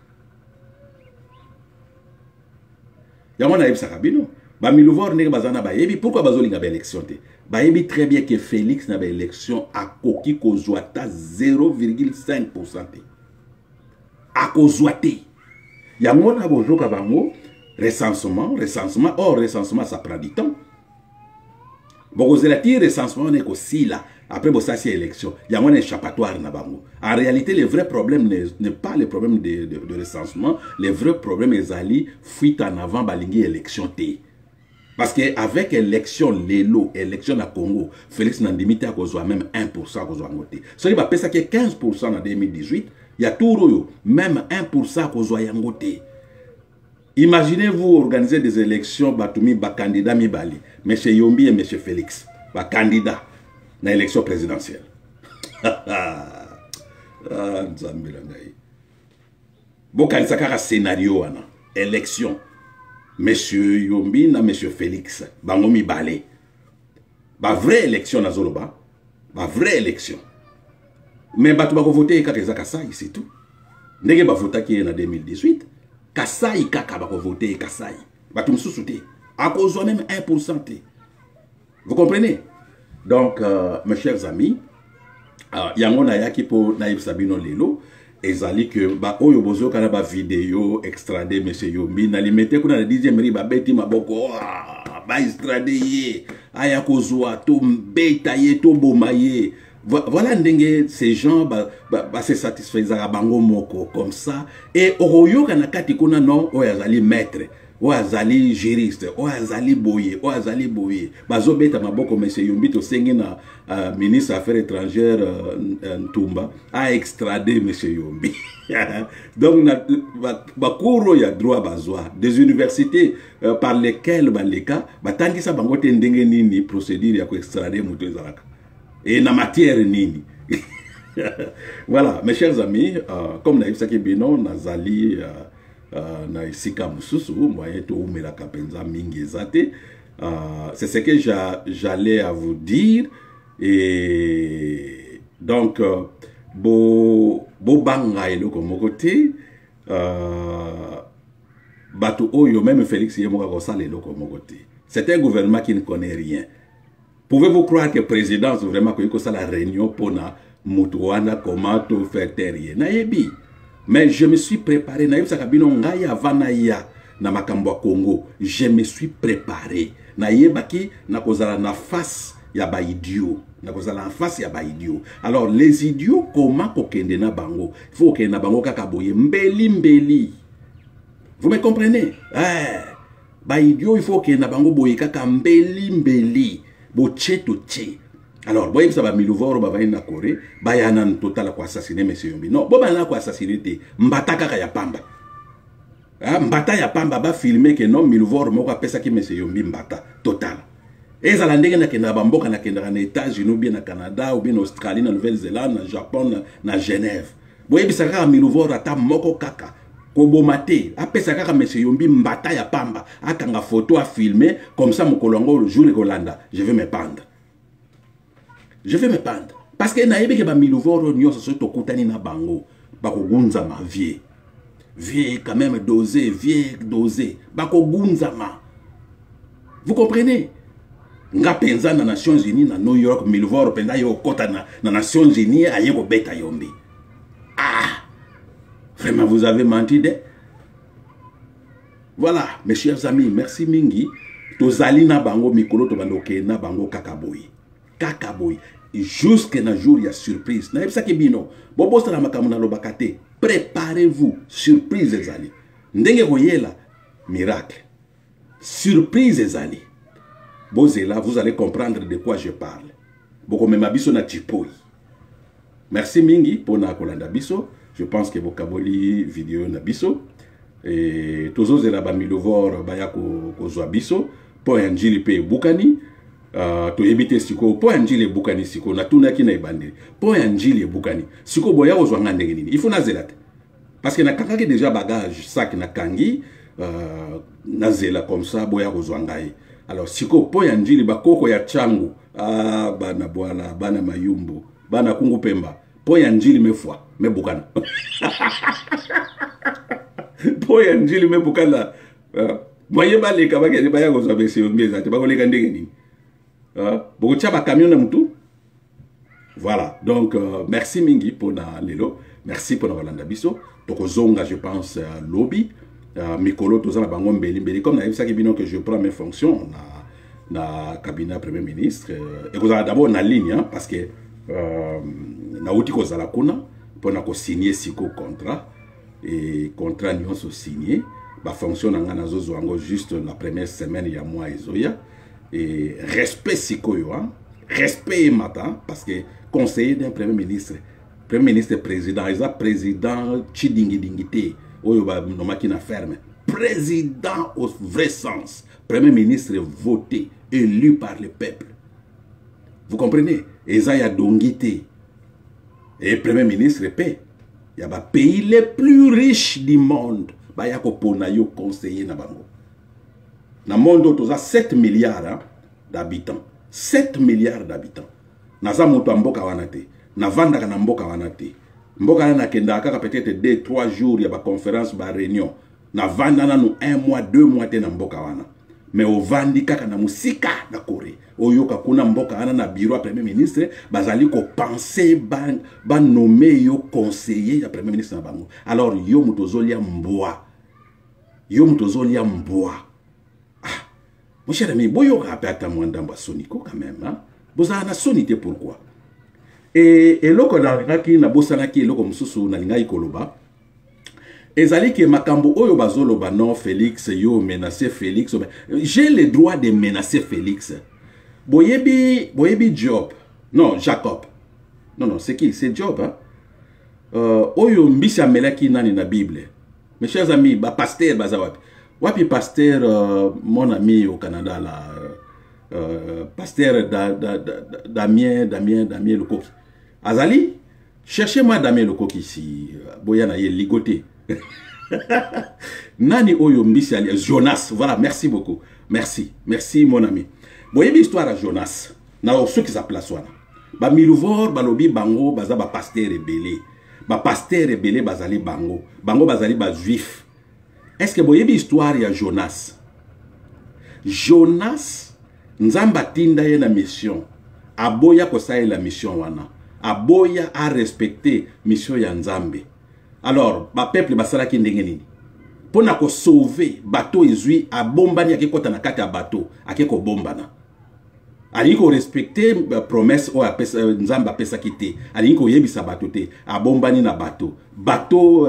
Yamona yeb sakabino. Ba milouvoir ne bazana ba yebi pourquoi bazoli na ba élection te. Ba yebi très bien que Félix na ba élection a koki kozwata 0,5% te. A kozwate. Yamona bojo ka bango recensement, or recensement ça prend du temps. Bon, vous avez recensement on est aussi là. Après, bon, ça c'est élection. Il y a un échappatoire na bango. En réalité, le vrai problème n'est pas le problème de recensement. Le vrai problème est ali fuite en avant balingi élection té. Parce que avec élection l'élo, élection à Congo, Félix Nandimité a causé même 1% à cause de ngoté. Ce qui va penser que 15% en 2018, il y a tout même 1% à cause de ngoté. Imaginez-vous organiser des élections Batoumi ba candidat mi bali, M. Yombi et M. Félix, ba candidat dans l'élection présidentielle. Bon, quand ça a un scénario, élection, M. Yombi na M. Félix, bango mi bali, ba vraie élection na Zoloba, ba vraie élection. Mais batou ba voter quand ils a Kassai, c'est tout. Nege ba voter qui est en 2018. Kassai kaka ba voter Kassai. Batou msousouté. À cause même 1%. Vous comprenez? Donc, mes chers amis, yango na yaki po naïb Sabino lelo, ezali que ba oyo bozo kana ba vidéo extradé monsieur Yombi na limité kuna na 10e ri ba beti maboko ba extradé ye aya kozwa to mbeta ye to bomaye. Voilà ndenge ces gens se satisfaisent bango moko comme ça et oroyo kana kati kuna non oyazali maître oyazali juriste oyazali boye bazo beta maboko monsieur Yombi to sengi na ministre affaires étrangères Ntumba a extradé monsieur Yombi. Donc bakuro ya droit bazwa des universités par lesquelles baleka batangisa bango te ndenge nini procédure ya ko extrader muto ezalaka. Et na matière nini. Voilà, mes chers amis, comme naïf sakibino nazali na isika mususu moyen to umela kapenza mingi ezate. C'est ce que j'allais à vous dire et donc bo banga eloko mokote bato oyo même Félix yemoka ko sala eloko mokote. C'est un gouvernement qui ne connaît rien. Pouvez-vous croire que le président vraiment que ça la réunion pour na mutuana comment tout faire terrier naebi. Mais je me suis préparé naebi sakabino ngai avana ya na makambo Congo. Je me suis préparé. Naebaki na kozala na face ya ba idiot. Na kozala en face ya ba idiot. Alors les idiots comment kokende na bango. Il faut que na bango kaka boye mbeli. Vous me comprenez? Ba idiot il faut que na bango boye kaka mbeli. Alors, voyez ça va milouvor ba va na Corée, ba ya nan total ko assassiner monsieur Yombi. Non, bo ba na ko assassiner te, mbata kaka ya pamba. Mbata ya pamba ba filmer que non milouvor moko apesa ki monsieur Yombi mbata total. Et ça la ndenge na kenda ba mboka na kenda na États-Unis ou bien na Canada ou bien en Australie, na Nouvelle-Zélande, na Japon, na Genève. Voyez ça ka milouvor ata moko kaka Kobomate, apesa kaka monsieur Yombi mbata ya pamba, akanga photo à filmer, comme ça mon kolongo le jour Rolanda, je vais me pendre. Je vais me pendre. Parce que naïbe ke ba miluvoro nyos so to kutani na bango, bako gunza ma vie. Vie quand même dosé, vie dosé, bako gunza ma. Vous comprenez? Nga penza na Nations Unies na New York miluvoro penza yo kota na Nations Unies aye ko beta Yombi. Ah! Vraiment, vous avez menti de. Voilà, mes chers amis, merci mingi. Tozali na bango mikolo to bandoke na bango kakaboy. Kakaboy. Jusque na jour il y a surprise. Na ça ki bino. Bobo sala makamuna lobakate. Préparez-vous, surprise ezali. Ndenge koyela miracle. Surprise ezali. Bozela, vous allez comprendre de quoi je parle. Boko mema biso na tipoi. Merci mingi pour na kolanda biso. Je pense que vocaboli vidéo na biso et tozo zela ba milovor ba ya ko zwa biso po anjili pe bukani to ebite siko po anjili bukani siko na tuna ki na ibandeli po anjili bukani siko boya ko zwa ngandenge nini il faut na zela parce que na kangaki déjà bagage sac na kangi na zela comme ça boya ko zwa ngai alors siko po anjili ba koko ya changu bana bwala bana mayumbu bana kungu pemba po anjili me foi me bukana po anjili me bukana moye baleka bakele baya ko zwa bese ngeza te bakoleka ndenge nini boko tshaba camion na mutu. Voilà donc merci mingi pour na lelo, merci pour na walanda biso toko zonga je pense lobby mikolo tozana bango mbeli comme na ça qui bino que je prends mes fonctions na cabinet premier ministre et que d'abord na ligne hein, parce que na uti ko zala kuna pour na ko signer siko contrat et contrat nyonso signé ba fonction na ngana zozo ango juste la première semaine ya mois ezoya et respect siko yo hein, respect matin parce que conseiller d'un premier ministre président isa président chidingi dingité oyo ba nomaki na ferme président au vrai sens premier ministre voté élu par le peuple. Vous comprenez? Et ça, il y a dongité. Et premier ministre paix. Il y a des pays les plus riches du monde. Il y a des conseillers dans le monde. Dans le monde, il y a 7 milliards d'habitants. 7 milliards d'habitants. Dans le monde, il y a mboka wanate. Na vanda na mboka wanate. Mboka na kenda kaka peut-être 2-3 jours, il y a des conférences, des réunions. Na vanda na nous 1 mois, 2 mois na mboka wana. Mais au vandi kaka na musika na Corée. Oyoka kuna mboka ana na bureau premier ministre bazali ko penser ba nommer yo conseiller ya premier ministre na bango. Alors yo mutozolia mboa. Yo mutozolia mboa. Ah, mon cher ami, boyo rapeta mwandamba soniko quand même hein. Boza na sonité pourquoi? Et loko na ngaki na bosana ki loko mususu na linga ikoloba. Ezali ke makambo oyo bazoloba non Félix yo menacer Félix. J'ai le droit de menacer Félix. Boyebi Job. Non, Jacob. Non, c'est qui? C'est Job. Hein? Oyo mbisi amelaki nani na Bible. Mes chers amis, ba pasteur bazawapi. Wapi pasteur mon ami au Canada là. Pasteur Damien Lecoq. Azali, cherchez-moi Damien Lecoq ici. Boyana ye ligoté. Nani oyo mbisi ali Jonas. Voilà, merci beaucoup. Merci mon ami. Boyebi histoire à Jonas. Na ceux qui s'appellent wana. Ba miluvor balobi bango baza ba pasteur rebelle. Ba pasteur rebelle bazali bango. Bango bazali ba juif. Est-ce que boyebi histoire ya Jonas? Jonas nzamba tinda ye na mission. Aboya kosaye la mission wana. Aboya a respecter mission ya Nzambe. Alors, ba peuple basala ki ndenge nini? Pona ko sauver bateau ezui abombani akekota na kati ya bateau, akeko bombana. Ali ko respecter promesse o apesa Nzamba pesa kite. Ali ko yebisa bateau te, abombani na bateau. Bateau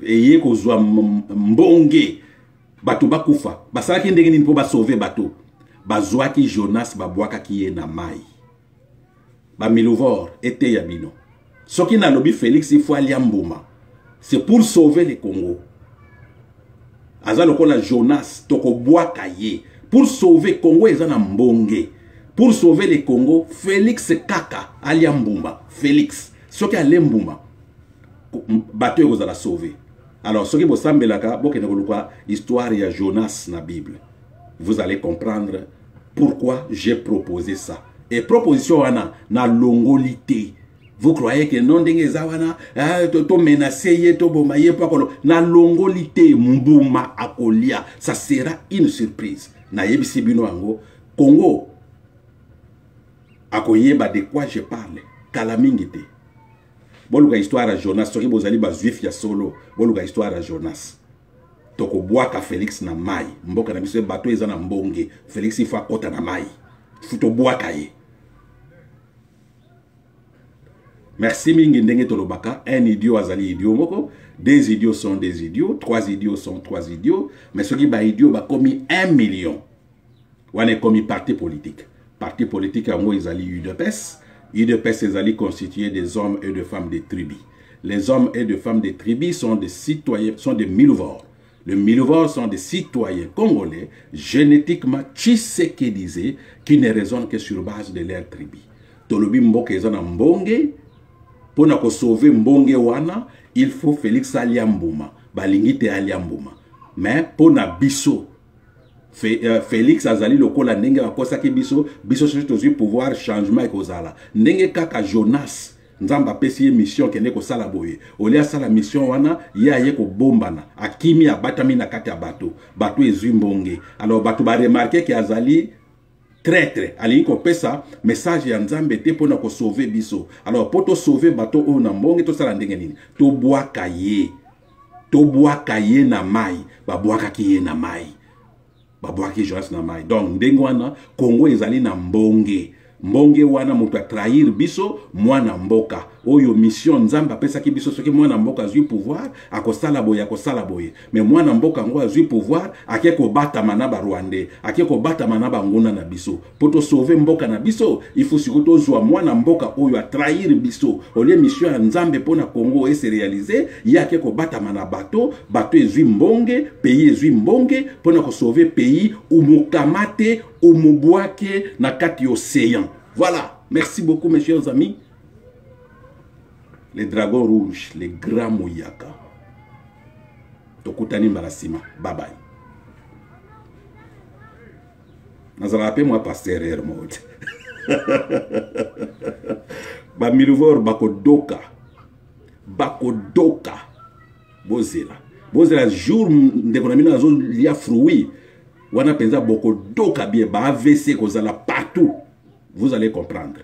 eye ko zwa mbonge. Bateau bakufa. Basala ki ndenge nini po ba sauver bateau? Bazwa ki Jonas babwaka ki ye na mai. Ba miluvor ete ya bino. Soki na lobi Félix il faut aller mbuma. C'est pour sauver le Congo. Azalo kola Jonas toko bwaka ye pour sauver Congo ezana mbonge. Pour sauver le Congo, Félix Kaka alia mbuma. Félix soki ale mbuma bateau kozala sauver. Alors, ce qui vous semble là, histoire de Jonas dans la Bible. Vous allez comprendre pourquoi j'ai proposé ça. Et proposition na longolité. Vous croyez que non dengezawana to menacer to bomaye pas na longolité mbuma akolia, ça sera une surprise. Na yebisi bino ango Congo akoyeba de quoi je parle. Kalamingite. Boluka histoire à Jonas, soki bozali ba juif ya solo, boluka histoire à Jonas. Toko boaka Félix na mai, mboka na biso bato eza na mbonge, Félix ifa kota na mai. Futo boaka ye. Merci mingi ndenge tolobaka, un idiot azali idiot moko, deux idiots sont des idiots, trois idiots sont trois idiots, mais soki ba idiot ba komi 1 million. Wane komi parti politique. Parti politique à moi izali UDPS. UDPS est constitué des hommes et de femmes des tribus. Les hommes et de femmes des tribus sont des citoyens, sont des milivores. Les milivores sont des citoyens congolais, génétiquement tshisekedisés, qui ne raisonnent que sur base de leur tribu. Tolobi mboke ezana mbonge, pour na sauver mbonge wana, il faut Félix Aliambouma, balingite Aliambouma. Mais pour na biso, Félix azali lokola ndenge akosaki biso soki tozwi pouvoir changement ekozala ndenge kaka Jonas nzamba pesi mission kende ko sala boye olia sala mission wana ye aye ko bombana akimi abatami na kati ya bato ezwi mbonge. Alors bato ba remarquer que azali traître ali ko pesa message ya nzambe te pona ko sauver biso. Alors poto sauver bato o na mbonge to sala ndenge nini to boaka ye na mai ba boaka ki ye na mai. Babouaki Jonas na mai. Donc, ndengwana, Congo ezali na mbonge. Mbonge wana mutu a trahir biso, mwana mboka. Oyo mission nzamba pesa ki biso soki mwana mboka zui pouvoir, akosala boye. Mais mwana mboka ngo zui pouvoir, akeko bata manaba Rwandais, akeko bata manaba nguna na biso. Poto sauver mboka na biso, il faut surtout zwa mwana mboka oyo a trahir biso. Olie mission nzambe pona Congo ese réaliser, ya akeko bata manabato, bato ezui mbonge, pays ezui mbonge, pona ko sauver pays umukamate, umubwake na kati océan. Voilà. Merci beaucoup mes chers amis. Les dragons rouges, les grands mouyaka. Tokutani Marasima. Bye bye. Nazala appelez-moi pasteur Hermode. Bamiluvor bakodoka. Bakodoka. Bozela. Bozela jour d'économie na zone lia fruit. Wana penza bokodoka bien ba AVC kozala partout. Vous allez comprendre.